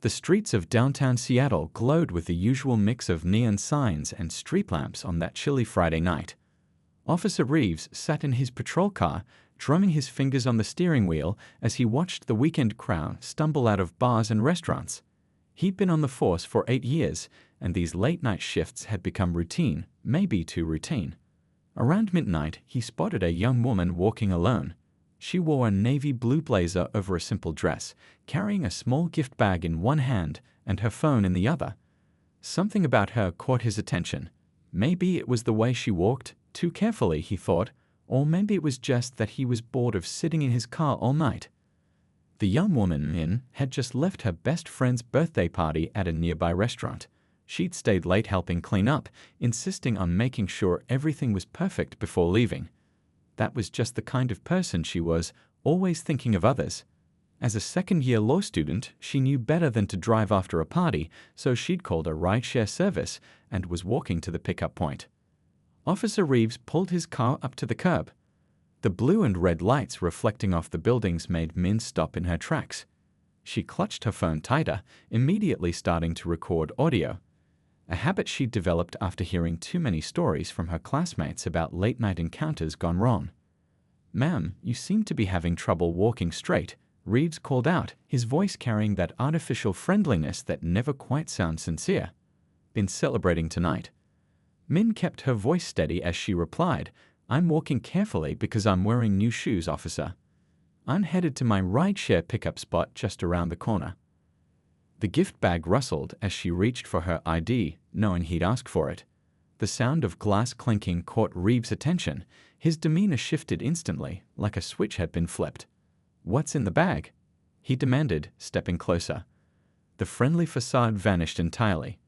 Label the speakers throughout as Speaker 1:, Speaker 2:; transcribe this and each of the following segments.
Speaker 1: The streets of downtown Seattle glowed with the usual mix of neon signs and street lamps on that chilly Friday night. Officer Reeves sat in his patrol car, drumming his fingers on the steering wheel as he watched the weekend crowd stumble out of bars and restaurants. He'd been on the force for 8 years, and these late-night shifts had become routine, maybe too routine. Around midnight, he spotted a young woman walking alone. She wore a navy blue blazer over a simple dress, carrying a small gift bag in one hand and her phone in the other. Something about her caught his attention. Maybe it was the way she walked, too carefully, he thought, or maybe it was just that he was bored of sitting in his car all night. The young woman, Min, had just left her best friend's birthday party at a nearby restaurant. She'd stayed late helping clean up, insisting on making sure everything was perfect before leaving. That was just the kind of person she was, always thinking of others. As a second-year law student, she knew better than to drive after a party, so she'd called a rideshare service and was walking to the pickup point. Officer Reeves pulled his car up to the curb. The blue and red lights reflecting off the buildings made Min stop in her tracks. She clutched her phone tighter, immediately starting to record audio. A habit she'd developed after hearing too many stories from her classmates about late-night encounters gone wrong. "Ma'am, you seem to be having trouble walking straight," Reeves called out, his voice carrying that artificial friendliness that never quite sounds sincere. "Been celebrating tonight?" Min kept her voice steady as she replied, "I'm walking carefully because I'm wearing new shoes, officer. I'm headed to my rideshare pickup spot just around the corner." The gift bag rustled as she reached for her ID, knowing he'd ask for it. The sound of glass clinking caught Reeves' attention. His demeanor shifted instantly, like a switch had been flipped. "What's in the bag?" he demanded, stepping closer. The friendly facade vanished entirely.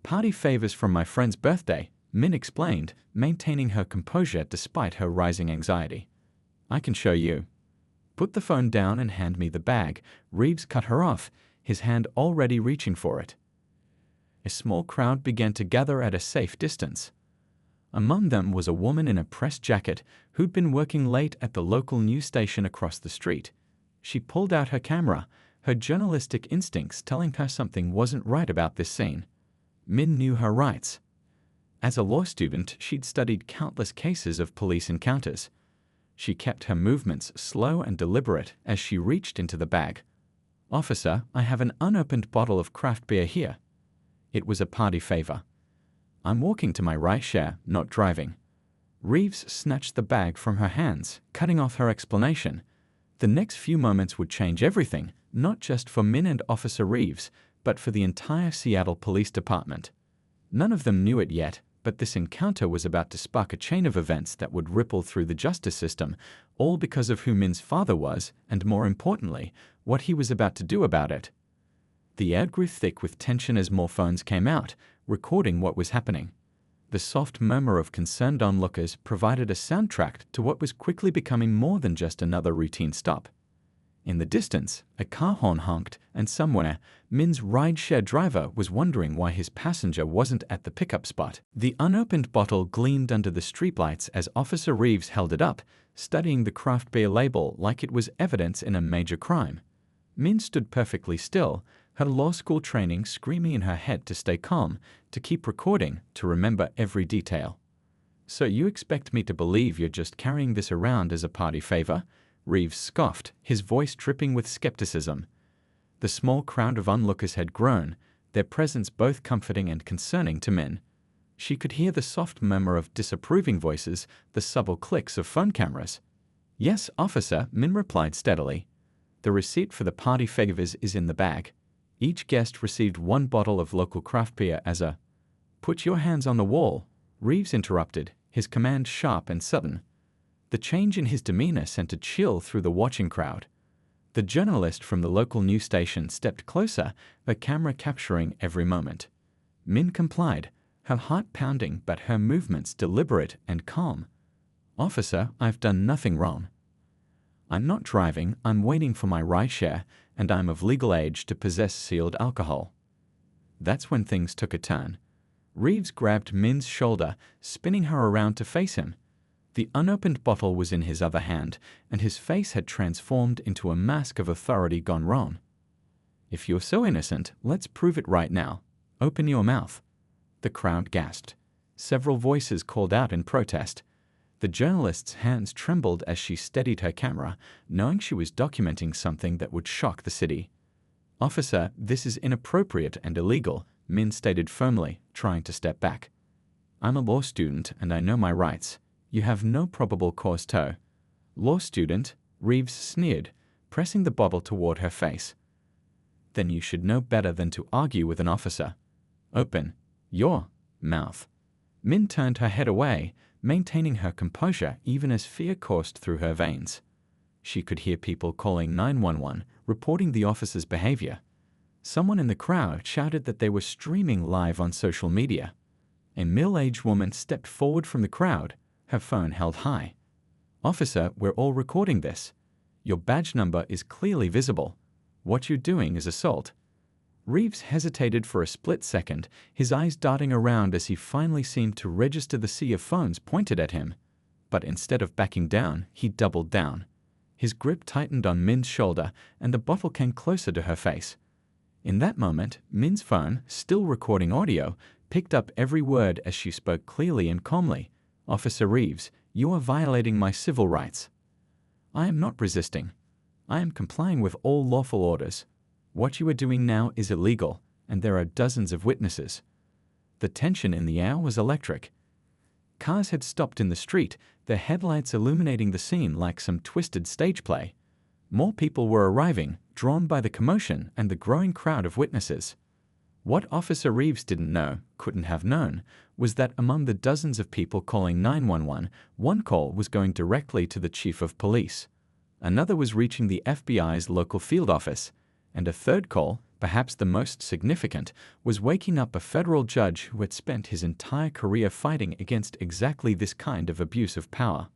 Speaker 1: "Party favors from my friend's birthday," Min explained, maintaining her composure despite her rising anxiety. "I can show you." "Put the phone down and hand me the bag," Reeves cut her off, his hand already reaching for it. A small crowd began to gather at a safe distance. Among them was a woman in a press jacket who'd been working late at the local news station across the street. She pulled out her camera, her journalistic instincts telling her something wasn't right about this scene. Min knew her rights. As a law student, she'd studied countless cases of police encounters. She kept her movements slow and deliberate as she reached into the bag. "Officer, I have an unopened bottle of craft beer here." It was a party favor. "I'm walking to my rideshare, not driving." Reeves snatched the bag from her hands, cutting off her explanation. The next few moments would change everything, not just for Min and Officer Reeves, but for the entire Seattle Police Department. None of them knew it yet, but this encounter was about to spark a chain of events that would ripple through the justice system, all because of who Min's father was, and more importantly, what he was about to do about it. The air grew thick with tension as more phones came out, recording what was happening. The soft murmur of concerned onlookers provided a soundtrack to what was quickly becoming more than just another routine stop. In the distance, a car horn honked, and somewhere, Min's rideshare driver was wondering why his passenger wasn't at the pickup spot. The unopened bottle gleamed under the streetlights as Officer Reeves held it up, studying the craft beer label like it was evidence in a major crime. Min stood perfectly still, her law school training screaming in her head to stay calm, to keep recording, to remember every detail. "So you expect me to believe you're just carrying this around as a party favor?" Reeves scoffed, his voice dripping with skepticism. The small crowd of onlookers had grown, their presence both comforting and concerning to Min. She could hear the soft murmur of disapproving voices, the subtle clicks of phone cameras. "Yes, officer," Min replied steadily. "The receipt for the party favors is in the bag. Each guest received 1 bottle of local craft beer as a—" "Put your hands on the wall," Reeves interrupted, his command sharp and sudden. The change in his demeanor sent a chill through the watching crowd. The journalist from the local news station stepped closer, the camera capturing every moment. Min complied, her heart pounding but her movements deliberate and calm. "Officer, I've done nothing wrong. I'm not driving, I'm waiting for my rideshare, and I'm of legal age to possess sealed alcohol." That's when things took a turn. Reeves grabbed Min's shoulder, spinning her around to face him. The unopened bottle was in his other hand, and his face had transformed into a mask of authority gone wrong. If you're so innocent, let's prove it right now. Open your mouth. The crowd gasped. Several voices called out in protest. The journalist's hands trembled as she steadied her camera, knowing she was documenting something that would shock the city. "Officer, this is inappropriate and illegal," Min stated firmly, trying to step back. "I'm a law student and I know my rights. You have no probable cause to." "Law student?" Reeves sneered, pressing the bottle toward her face. "Then you should know better than to argue with an officer. Open your mouth." Min turned her head away, maintaining her composure even as fear coursed through her veins. She could hear people calling 911, reporting the officer's behavior. Someone in the crowd shouted that they were streaming live on social media. A middle-aged woman stepped forward from the crowd, her phone held high. "Officer, we're all recording this. Your badge number is clearly visible. What you're doing is assault." Reeves hesitated for a split second, his eyes darting around as he finally seemed to register the sea of phones pointed at him. But instead of backing down, he doubled down. His grip tightened on Min's shoulder, and the bottle came closer to her face. In that moment, Min's phone, still recording audio, picked up every word as she spoke clearly and calmly. "Officer Reeves, you are violating my civil rights." "I am not resisting. I am complying with all lawful orders. What you are doing now is illegal, and there are dozens of witnesses." The tension in the air was electric. Cars had stopped in the street, their headlights illuminating the scene like some twisted stage play. More people were arriving, drawn by the commotion and the growing crowd of witnesses. What Officer Reeves didn't know, couldn't have known, was that among the dozens of people calling 911, one call was going directly to the chief of police. Another was reaching the FBI's local field office, and a third call, perhaps the most significant, was waking up a federal judge who had spent his entire career fighting against exactly this kind of abuse of power.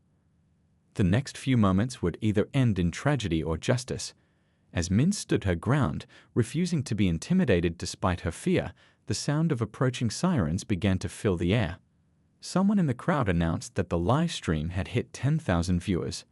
Speaker 1: The next few moments would either end in tragedy or justice. As Min stood her ground, refusing to be intimidated despite her fear, the sound of approaching sirens began to fill the air. Someone in the crowd announced that the live stream had hit 10,000 viewers.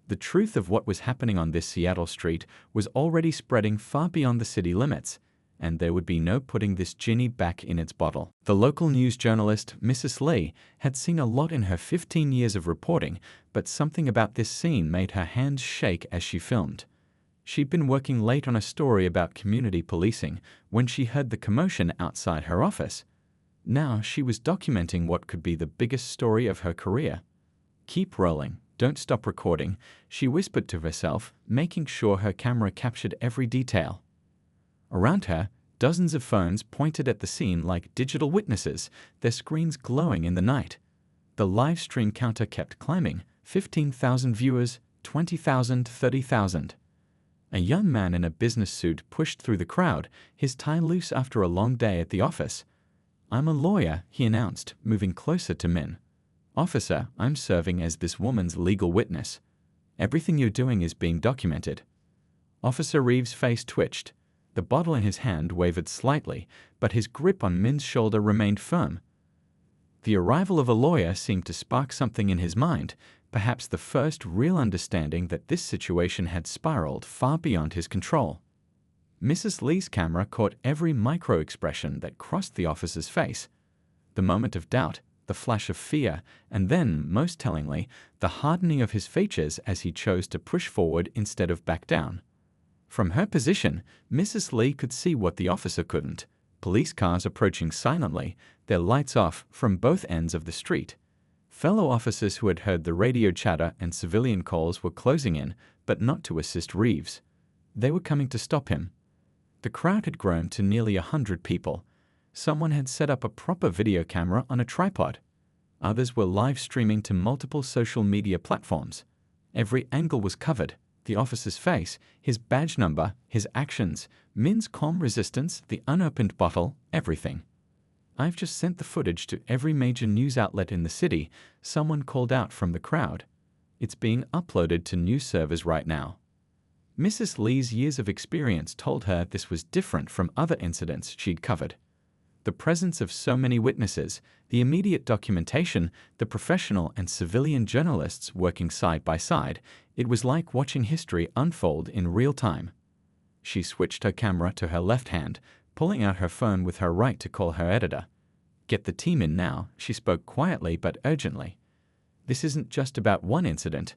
Speaker 1: The truth of what was happening on this Seattle street was already spreading far beyond the city limits, and there would be no putting this genie back in its bottle. The local news journalist, Mrs. Lee, had seen a lot in her 15 years of reporting, but something about this scene made her hands shake as she filmed. She'd been working late on a story about community policing when she heard the commotion outside her office. Now she was documenting what could be the biggest story of her career. "Keep rolling. Don't stop recording," she whispered to herself, making sure her camera captured every detail. Around her, dozens of phones pointed at the scene like digital witnesses, their screens glowing in the night. The live stream counter kept climbing, 15,000 viewers, 20,000, 30,000. A young man in a business suit pushed through the crowd, his tie loose after a long day at the office. "I'm a lawyer," he announced, moving closer to Min. "Officer, I'm serving as this woman's legal witness. Everything you're doing is being documented." Officer Reeves' face twitched. The bottle in his hand wavered slightly, but his grip on Min's shoulder remained firm. The arrival of a lawyer seemed to spark something in his mind, perhaps the first real understanding that this situation had spiraled far beyond his control. Mrs. Lee's camera caught every micro-expression that crossed the officer's face. The moment of doubt, the flash of fear, and then, most tellingly, the hardening of his features as he chose to push forward instead of back down. From her position, Mrs. Lee could see what the officer couldn't: police cars approaching silently, their lights off, from both ends of the street. Fellow officers who had heard the radio chatter and civilian calls were closing in, but not to assist Reeves. They were coming to stop him. The crowd had grown to nearly 100 people. Someone had set up a proper video camera on a tripod. Others were live streaming to multiple social media platforms. Every angle was covered: the officer's face, his badge number, his actions, Min's calm resistance, the unopened bottle, everything. "I've just sent the footage to every major news outlet in the city," someone called out from the crowd. "It's being uploaded to news servers right now." Mrs. Lee's years of experience told her this was different from other incidents she'd covered. The presence of so many witnesses, the immediate documentation, the professional and civilian journalists working side by side, it was like watching history unfold in real time. She switched her camera to her left hand, pulling out her phone with her right to call her editor. "Get the team in now," she spoke quietly but urgently. "This isn't just about one incident.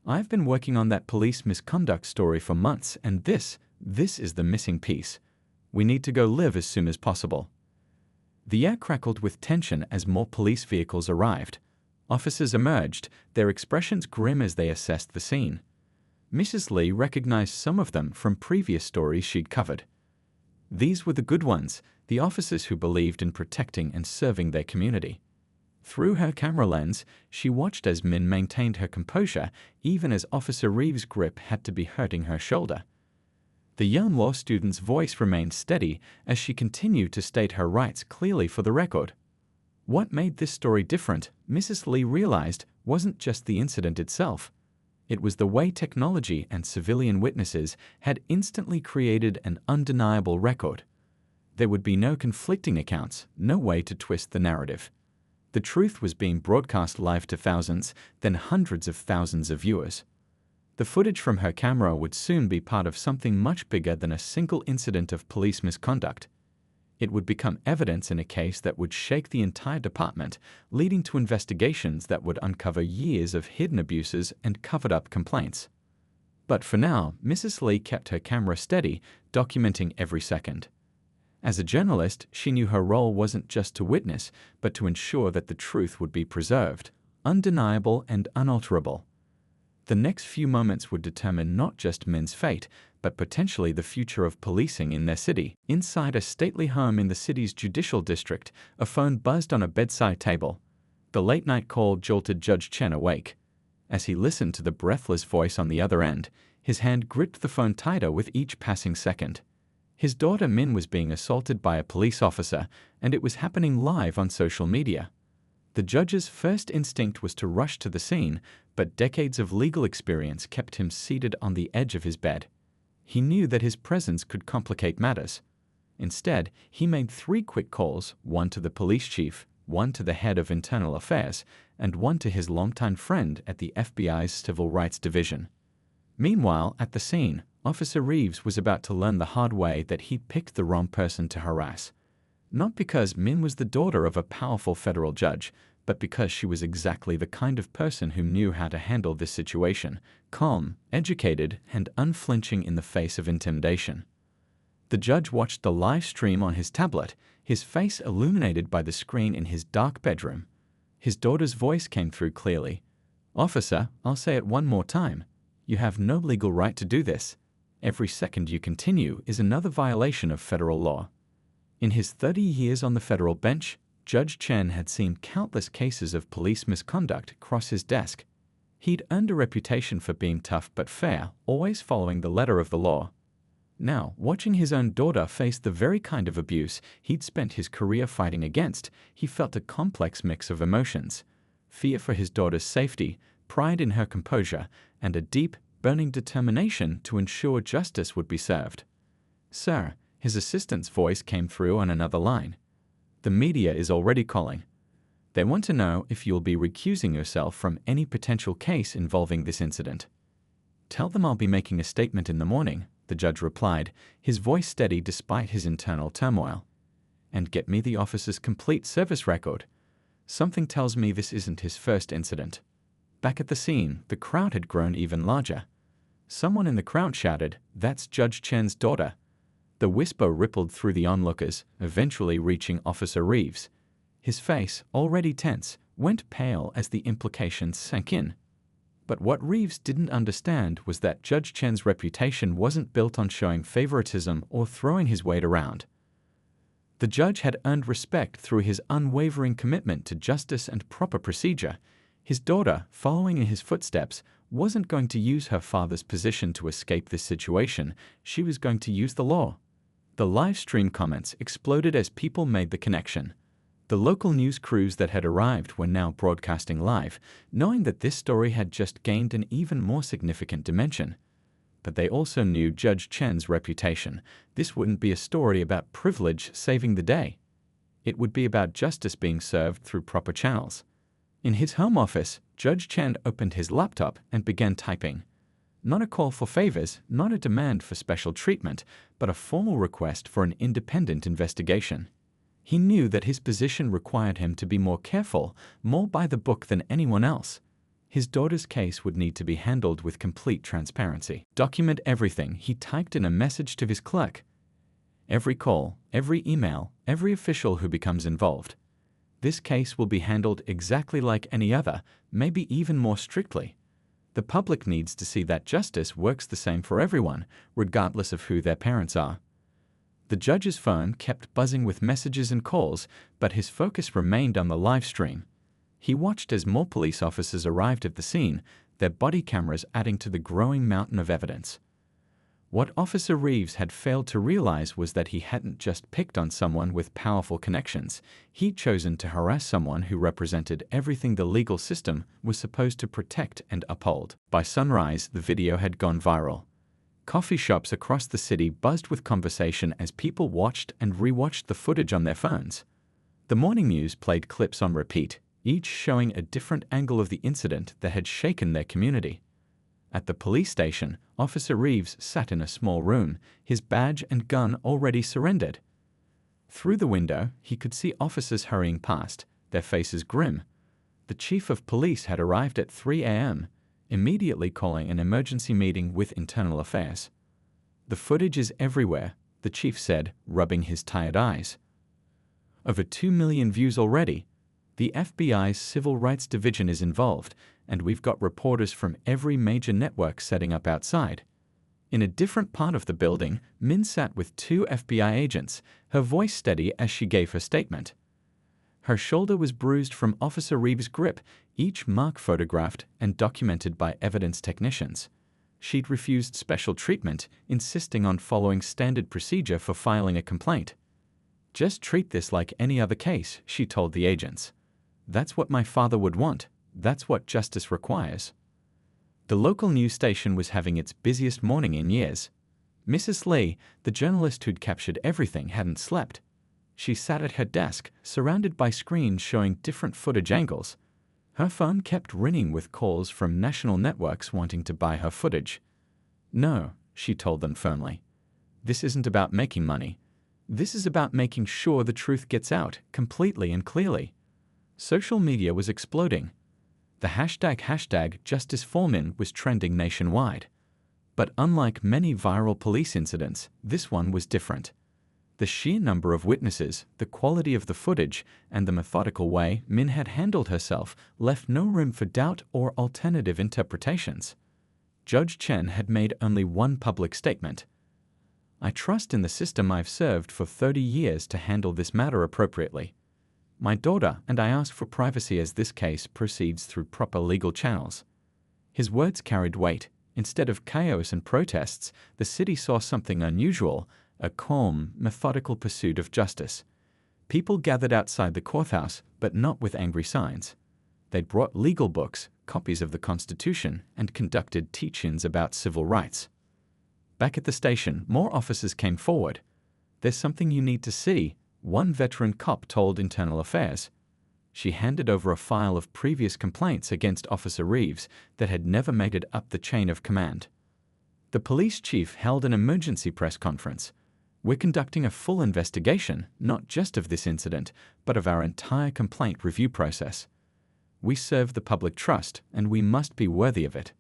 Speaker 1: I've been working on that police misconduct story for months, and this is the missing piece. We need to go live as soon as possible." The air crackled with tension as more police vehicles arrived. Officers emerged, their expressions grim as they assessed the scene. Mrs. Lee recognized some of them from previous stories she'd covered. These were the good ones, the officers who believed in protecting and serving their community. Through her camera lens, she watched as Min maintained her composure even as Officer Reeves' grip had to be hurting her shoulder. The young law student's voice remained steady as she continued to state her rights clearly for the record. What made this story different, Mrs. Lee realized, wasn't just the incident itself. It was the way technology and civilian witnesses had instantly created an undeniable record. There would be no conflicting accounts, no way to twist the narrative. The truth was being broadcast live to thousands, then hundreds of thousands of viewers. The footage from her camera would soon be part of something much bigger than a single incident of police misconduct. It would become evidence in a case that would shake the entire department, leading to investigations that would uncover years of hidden abuses and covered-up complaints. But for now, Mrs. Lee kept her camera steady, documenting every second. As a journalist, she knew her role wasn't just to witness, but to ensure that the truth would be preserved, undeniable and unalterable. The next few moments would determine not just Min's fate, but potentially the future of policing in their city. Inside a stately home in the city's judicial district, a phone buzzed on a bedside table. The late-night call jolted Judge Chen awake. As he listened to the breathless voice on the other end, his hand gripped the phone tighter with each passing second. His daughter Min was being assaulted by a police officer, and it was happening live on social media. The judge's first instinct was to rush to the scene, but decades of legal experience kept him seated on the edge of his bed. He knew that his presence could complicate matters. Instead, he made 3 quick calls, one to the police chief, one to the head of internal affairs, and one to his longtime friend at the FBI's Civil Rights Division. Meanwhile, at the scene, Officer Reeves was about to learn the hard way that he'd picked the wrong person to harass. Not because Min was the daughter of a powerful federal judge, but because she was exactly the kind of person who knew how to handle this situation, calm, educated, and unflinching in the face of intimidation. The judge watched the live stream on his tablet, his face illuminated by the screen in his dark bedroom. His daughter's voice came through clearly. "Officer, I'll say it one more time. You have no legal right to do this. Every second you continue is another violation of federal law." In his 30 years on the federal bench, Judge Chen had seen countless cases of police misconduct cross his desk. He'd earned a reputation for being tough but fair, always following the letter of the law. Now, watching his own daughter face the very kind of abuse he'd spent his career fighting against, he felt a complex mix of emotions: fear for his daughter's safety, pride in her composure, and a deep, burning determination to ensure justice would be served. "Sir," his assistant's voice came through on another line. "The media is already calling. They want to know if you'll be recusing yourself from any potential case involving this incident." "Tell them I'll be making a statement in the morning," the judge replied, his voice steady despite his internal turmoil. "And get me the officer's complete service record. Something tells me this isn't his first incident." Back at the scene, the crowd had grown even larger. Someone in the crowd shouted, "That's Judge Chen's daughter." The whisper rippled through the onlookers, eventually reaching Officer Reeves. His face, already tense, went pale as the implications sank in. But what Reeves didn't understand was that Judge Chen's reputation wasn't built on showing favoritism or throwing his weight around. The judge had earned respect through his unwavering commitment to justice and proper procedure. His daughter, following in his footsteps, wasn't going to use her father's position to escape this situation. She was going to use the law. The live stream comments exploded as people made the connection. The local news crews that had arrived were now broadcasting live, knowing that this story had just gained an even more significant dimension. But they also knew Judge Chen's reputation. This wouldn't be a story about privilege saving the day. It would be about justice being served through proper channels. In his home office, Judge Chen opened his laptop and began typing. Not a call for favors, not a demand for special treatment, but a formal request for an independent investigation. He knew that his position required him to be more careful, more by the book than anyone else. His daughter's case would need to be handled with complete transparency. Document everything, he typed in a message to his clerk. Every call, every email, every official who becomes involved. This case will be handled exactly like any other, maybe even more strictly. The public needs to see that justice works the same for everyone, regardless of who their parents are. The judge's phone kept buzzing with messages and calls, but his focus remained on the live stream. He watched as more police officers arrived at the scene, their body cameras adding to the growing mountain of evidence. What Officer Reeves had failed to realize was that he hadn't just picked on someone with powerful connections. He'd chosen to harass someone who represented everything the legal system was supposed to protect and uphold. By sunrise, the video had gone viral. Coffee shops across the city buzzed with conversation as people watched and rewatched the footage on their phones. The morning news played clips on repeat, each showing a different angle of the incident that had shaken their community. At the police station, Officer Reeves sat in a small room, his badge and gun already surrendered. Through the window, he could see officers hurrying past, their faces grim. The chief of police had arrived at 3 a.m., immediately calling an emergency meeting with Internal Affairs. "The footage is everywhere," the chief said, rubbing his tired eyes. "Over 2 million views already. The FBI's Civil Rights Division is involved, and we've got reporters from every major network setting up outside." In a different part of the building, Min sat with 2 FBI agents, her voice steady as she gave her statement. Her shoulder was bruised from Officer Reeves' grip, each mark photographed and documented by evidence technicians. She'd refused special treatment, insisting on following standard procedure for filing a complaint. "Just treat this like any other case," she told the agents. "That's what my father would want. That's what justice requires." The local news station was having its busiest morning in years. Mrs. Lee, the journalist who'd captured everything, hadn't slept. She sat at her desk, surrounded by screens showing different footage angles. Her phone kept ringing with calls from national networks wanting to buy her footage. "No," she told them firmly. "This isn't about making money. This is about making sure the truth gets out, completely and clearly." Social media was exploding. The hashtag #JusticeForMin was trending nationwide. But unlike many viral police incidents, this one was different. The sheer number of witnesses, the quality of the footage, and the methodical way Min had handled herself left no room for doubt or alternative interpretations. Judge Chen had made only one public statement. "I trust in the system I've served for 30 years to handle this matter appropriately. My daughter and I ask for privacy as this case proceeds through proper legal channels." His words carried weight. Instead of chaos and protests, the city saw something unusual, a calm, methodical pursuit of justice. People gathered outside the courthouse, but not with angry signs. They'd brought legal books, copies of the Constitution, and conducted teach-ins about civil rights. Back at the station, more officers came forward. "There's something you need to see," one veteran cop told Internal Affairs. She handed over a file of previous complaints against Officer Reeves that had never made it up the chain of command. The police chief held an emergency press conference. "We're conducting a full investigation, not just of this incident, but of our entire complaint review process. We serve the public trust, and we must be worthy of it."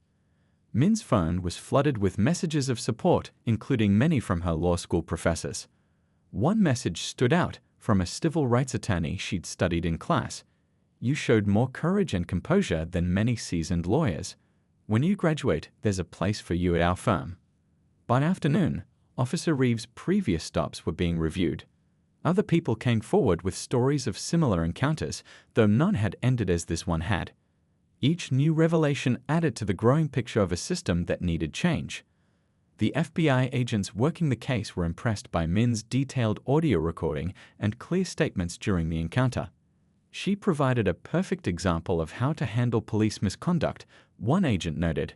Speaker 1: Min's phone was flooded with messages of support, including many from her law school professors. One message stood out, from a civil rights attorney she'd studied in class. "You showed more courage and composure than many seasoned lawyers. When you graduate, there's a place for you at our firm." By afternoon, Officer Reeves' previous stops were being reviewed. Other people came forward with stories of similar encounters, though none had ended as this one had. Each new revelation added to the growing picture of a system that needed change. The FBI agents working the case were impressed by Min's detailed audio recording and clear statements during the encounter. She provided a perfect example of how to handle police misconduct, one agent noted.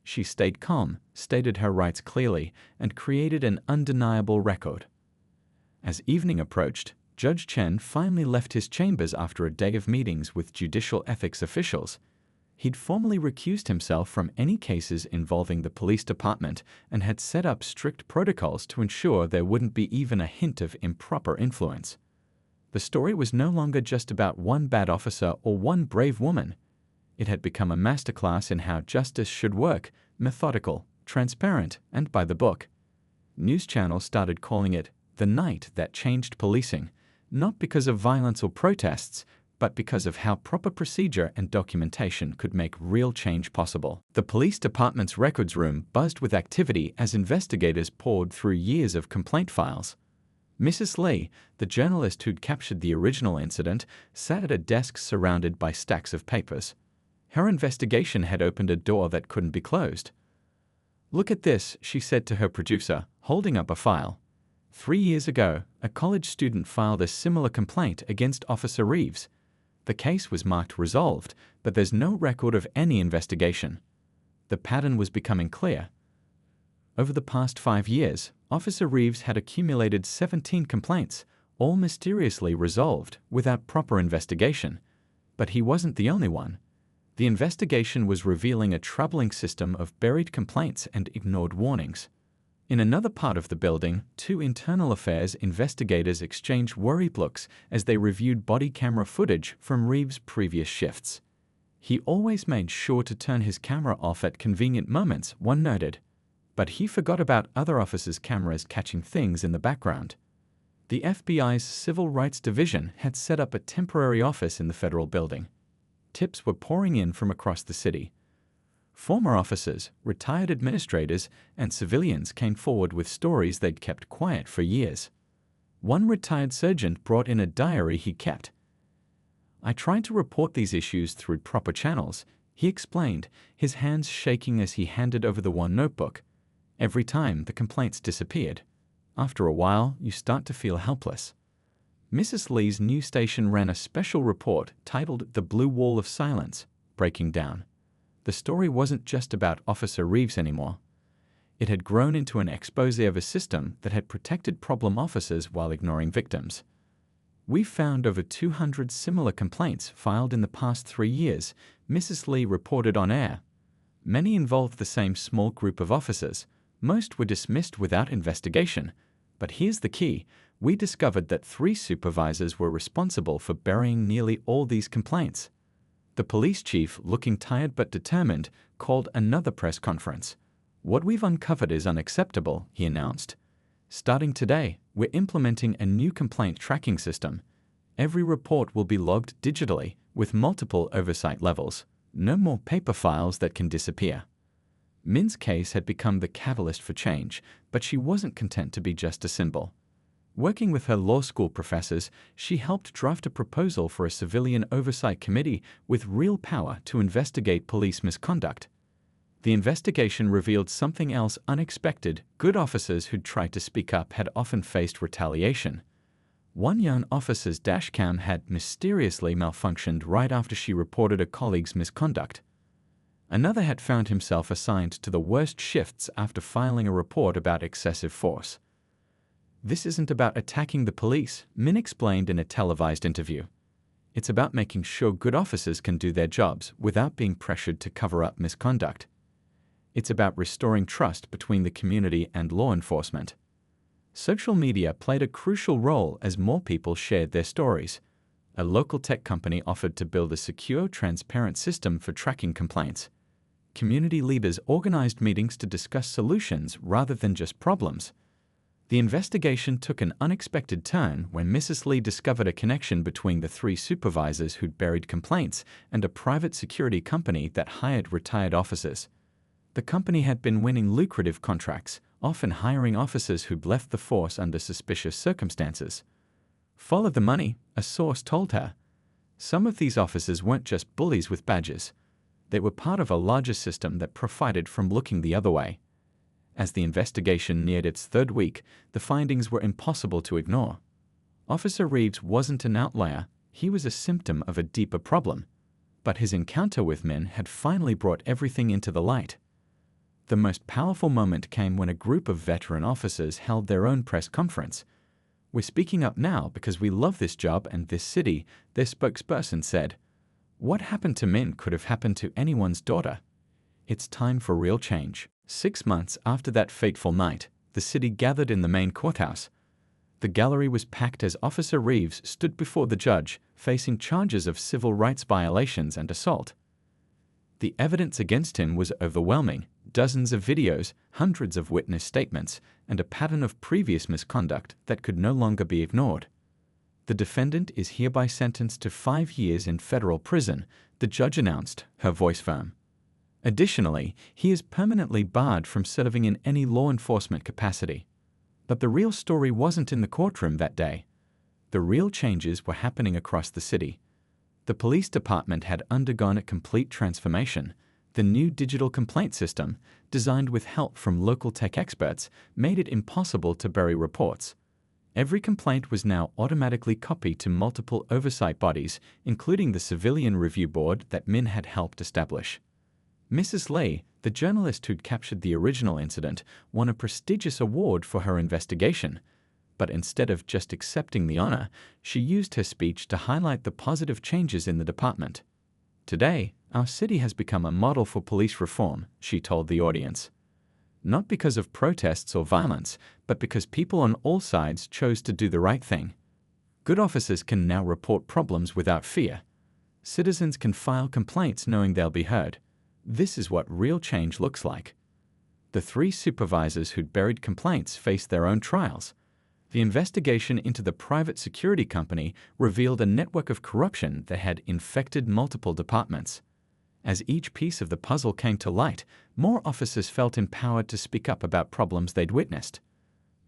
Speaker 1: She stayed calm, stated her rights clearly, and created an undeniable record. As evening approached, Judge Chen finally left his chambers after a day of meetings with judicial ethics officials. He'd formally recused himself from any cases involving the police department and had set up strict protocols to ensure there wouldn't be even a hint of improper influence. The story was no longer just about one bad officer or one brave woman. It had become a masterclass in how justice should work, methodical, transparent, and by the book. News channels started calling it the night that changed policing, not because of violence or protests, but because of how proper procedure and documentation could make real change possible. The police department's records room buzzed with activity as investigators pored through years of complaint files. Mrs. Lee, the journalist who'd captured the original incident, sat at a desk surrounded by stacks of papers. Her investigation had opened a door that couldn't be closed. "Look at this," she said to her producer, holding up a file. 3 years ago, a college student filed a similar complaint against Officer Reeves. The case was marked resolved, but there's no record of any investigation. The pattern was becoming clear. Over the past 5 years, Officer Reeves had accumulated 17 complaints, all mysteriously resolved without proper investigation. But he wasn't the only one. The investigation was revealing a troubling system of buried complaints and ignored warnings. In another part of the building, 2 internal affairs investigators exchanged worried looks as they reviewed body camera footage from Reeves' previous shifts. "He always made sure to turn his camera off at convenient moments," one noted. But he forgot about other officers' cameras catching things in the background. The FBI's Civil Rights Division had set up a temporary office in the federal building. Tips were pouring in from across the city. Former officers, retired administrators, and civilians came forward with stories they'd kept quiet for years. One retired sergeant brought in a diary he kept. "I tried to report these issues through proper channels," he explained, his hands shaking as he handed over the one notebook. "Every time the complaints disappeared. After a while, you start to feel helpless." Mrs. Lee's news station ran a special report titled "The Blue Wall of Silence," breaking down. The story wasn't just about Officer Reeves anymore. It had grown into an exposé of a system that had protected problem officers while ignoring victims. "We've found over 200 similar complaints filed in the past 3 years," Mrs. Lee reported on air. "Many involved the same small group of officers. Most were dismissed without investigation. But here's the key. We discovered that 3 supervisors were responsible for burying nearly all these complaints." The police chief, looking tired but determined, called another press conference. "What we've uncovered is unacceptable," he announced. "Starting today, we're implementing a new complaint tracking system. Every report will be logged digitally, with multiple oversight levels. No more paper files that can disappear." Min's case had become the catalyst for change, but she wasn't content to be just a symbol. Working with her law school professors, she helped draft a proposal for a civilian oversight committee with real power to investigate police misconduct. The investigation revealed something else unexpected. Good officers who'd tried to speak up had often faced retaliation. One young officer's dashcam had mysteriously malfunctioned right after she reported a colleague's misconduct. Another had found himself assigned to the worst shifts after filing a report about excessive force. "This isn't about attacking the police," Min explained in a televised interview. "It's about making sure good officers can do their jobs without being pressured to cover up misconduct. It's about restoring trust between the community and law enforcement." Social media played a crucial role as more people shared their stories. A local tech company offered to build a secure, transparent system for tracking complaints. Community leaders organized meetings to discuss solutions rather than just problems. The investigation took an unexpected turn when Mrs. Lee discovered a connection between the 3 supervisors who'd buried complaints and a private security company that hired retired officers. The company had been winning lucrative contracts, often hiring officers who'd left the force under suspicious circumstances. "Follow the money," a source told her. Some of these officers weren't just bullies with badges. They were part of a larger system that profited from looking the other way. As the investigation neared its 3rd week, the findings were impossible to ignore. Officer Reeves wasn't an outlier, he was a symptom of a deeper problem. But his encounter with Min had finally brought everything into the light. The most powerful moment came when a group of veteran officers held their own press conference. "We're speaking up now because we love this job and this city," their spokesperson said. What happened to Min could have happened to anyone's daughter. It's time for real change. 6 months after that fateful night, the city gathered in the main courthouse. The gallery was packed as Officer Reeves stood before the judge, facing charges of civil rights violations and assault. The evidence against him was overwhelming: dozens of videos, hundreds of witness statements, and a pattern of previous misconduct that could no longer be ignored. The defendant is hereby sentenced to 5 years in federal prison, the judge announced, her voice firm. Additionally, he is permanently barred from serving in any law enforcement capacity. But the real story wasn't in the courtroom that day. The real changes were happening across the city. The police department had undergone a complete transformation. The new digital complaint system, designed with help from local tech experts, made it impossible to bury reports. Every complaint was now automatically copied to multiple oversight bodies, including the Civilian Review Board that Min had helped establish. Mrs. Lee, the journalist who'd captured the original incident, won a prestigious award for her investigation. But instead of just accepting the honor, she used her speech to highlight the positive changes in the department. Today, our city has become a model for police reform, she told the audience. Not because of protests or violence, but because people on all sides chose to do the right thing. Good officers can now report problems without fear. Citizens can file complaints knowing they'll be heard. This is what real change looks like. The 3 supervisors who'd buried complaints faced their own trials. The investigation into the private security company revealed a network of corruption that had infected multiple departments. As each piece of the puzzle came to light, more officers felt empowered to speak up about problems they'd witnessed.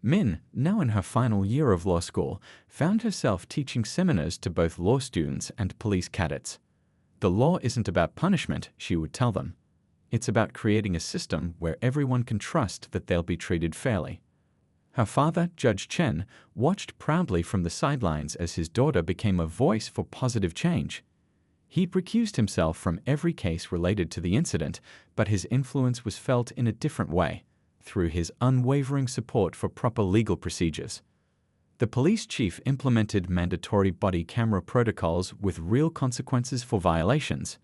Speaker 1: Min, now in her final year of law school, found herself teaching seminars to both law students and police cadets. The law isn't about punishment, she would tell them. It's about creating a system where everyone can trust that they'll be treated fairly. Her father, Judge Chen, watched proudly from the sidelines as his daughter became a voice for positive change. He'd recused himself from every case related to the incident, but his influence was felt in a different way, through his unwavering support for proper legal procedures. The police chief implemented mandatory body camera protocols with real consequences for violations.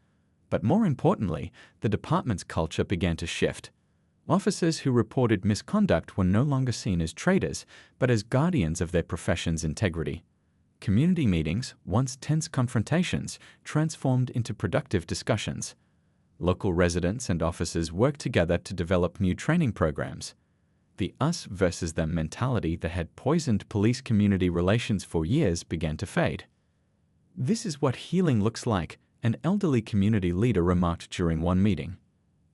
Speaker 1: But more importantly, the department's culture began to shift. Officers who reported misconduct were no longer seen as traitors, but as guardians of their profession's integrity. Community meetings, once tense confrontations, transformed into productive discussions. Local residents and officers worked together to develop new training programs. The us versus them mentality that had poisoned police-community relations for years began to fade. This is what healing looks like, an elderly community leader remarked during one meeting.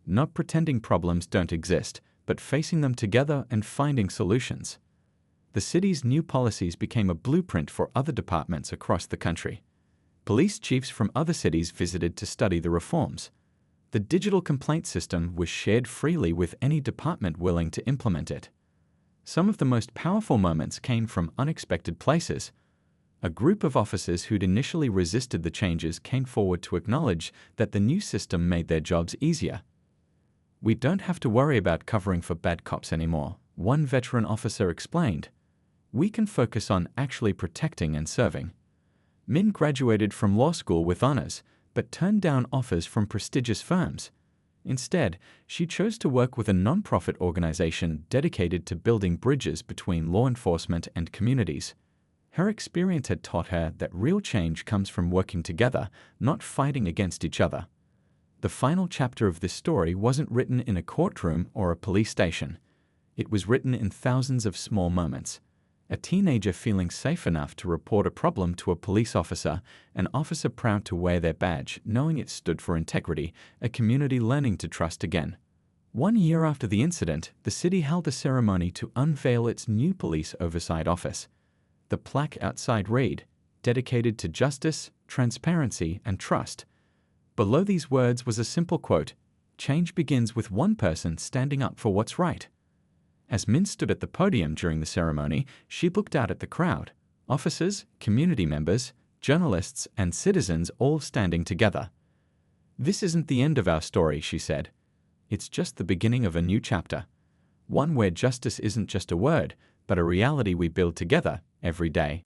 Speaker 1: Not pretending problems don't exist, but facing them together and finding solutions. The city's new policies became a blueprint for other departments across the country. Police chiefs from other cities visited to study the reforms. The digital complaint system was shared freely with any department willing to implement it. Some of the most powerful moments came from unexpected places. A group of officers who'd initially resisted the changes came forward to acknowledge that the new system made their jobs easier. "We don't have to worry about covering for bad cops anymore," one veteran officer explained. "We can focus on actually protecting and serving." Min graduated from law school with honors, but turned down offers from prestigious firms. Instead, she chose to work with a nonprofit organization dedicated to building bridges between law enforcement and communities. Her experience had taught her that real change comes from working together, not fighting against each other. The final chapter of this story wasn't written in a courtroom or a police station. It was written in thousands of small moments. A teenager feeling safe enough to report a problem to a police officer, an officer proud to wear their badge, knowing it stood for integrity, a community learning to trust again. 1 year after the incident, the city held a ceremony to unveil its new police oversight office. The plaque outside read, "Dedicated to justice, transparency, and trust." Below these words was a simple quote, "Change begins with one person standing up for what's right." As Min stood at the podium during the ceremony, she looked out at the crowd. Officers, community members, journalists, and citizens all standing together. "This isn't the end of our story," she said. "It's just the beginning of a new chapter. One where justice isn't just a word, but a reality we build together every day."